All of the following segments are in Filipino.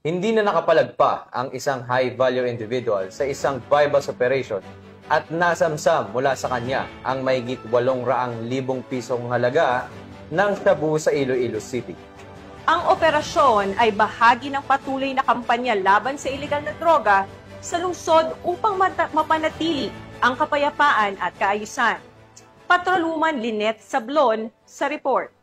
Hindi na nakapalagpa ang isang high-value individual sa isang bypass operation at nasamsam mula sa kanya ang mahigit 800,000 pisong halaga ng shabu sa Iloilo City. Ang operasyon ay bahagi ng patuloy na kampanya laban sa ilegal na droga sa lungsod upang mapanatili ang kapayapaan at kaayusan. Patrolwoman Lynette Sablon sa report.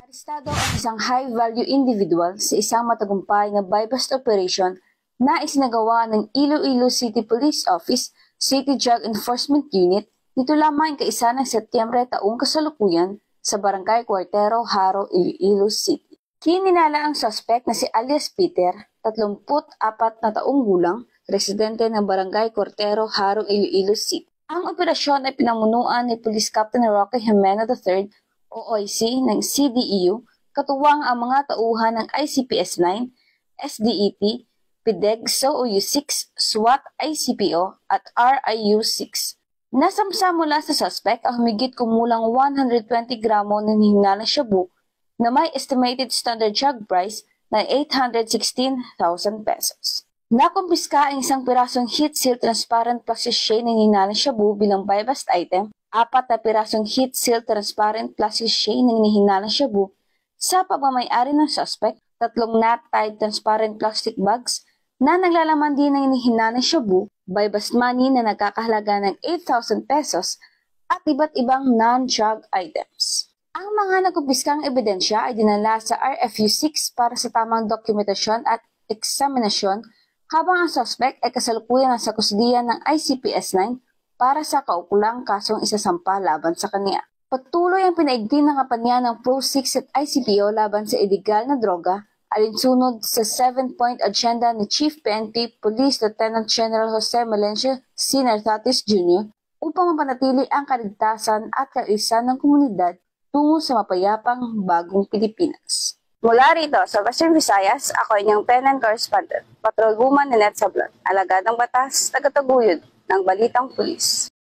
Arestado ang isang high-value individual sa isang matagumpay na bypass operation na isinagawa ng Iloilo City Police Office City Drug Enforcement Unit nito lamang kaisa ng Setyembre taong kasalukuyan sa Barangay Cuartero, Haro, Iloilo City. Kininala ang suspect na si alias Peter, 34 na taong gulang, residente ng Barangay Cuartero, Haro, Iloilo City. Ang operasyon ay pinamunuan ni Police Captain Roque Jimeno III, OIC ng CDEU, katuwang ang mga tauhan ng ICPS-9, SDEP, PIDEG, SOU-6, SWAT, ICPO at RIU-6. Nasamsa mula sa suspect ang humigit kumulang 120 gramo ng hinalang shabu na may estimated standard drug price na 816,000 pesos. Nakumpiska ang isang pirasong heat-seal transparent plastic chain ng hinalang shabu bilang bypass item, 4 na pirasong heat-seal transparent plastic chain ng hinalang shabu sa pagmamay-ari ng suspect, 3 knot-tied transparent plastic bags na naglalaman din ng hinalang shabu, bypass money na nagkakahalaga ng 8,000 pesos at iba't ibang non-drug items. Ang mga nakumpiskang ebidensya ay dinala sa RFU-6 para sa tamang dokumentasyon at eksaminasyon habang ang suspect ay kasalukuyan sa kustudiya ng ICPS-9 para sa kaukulang kasong isasampa laban sa kanya. Patuloy ang pinaigting ng kampanya ng Pro-6 at ICPO laban sa iligal na droga alinsunod sa 7-point agenda ni Chief PNP Police Lieutenant General Jose Melencio C. Nartatis Jr. upang mapanatili ang kaligtasan at kaayusan ng komunidad tungo sa mapayapang bagong Pilipinas. Mula rito sa Western Visayas, ako inyong PNN correspondent, Patrolwoman Lynette Sablon, alagad ng batas, tagataguyod ng Balitang Pulis.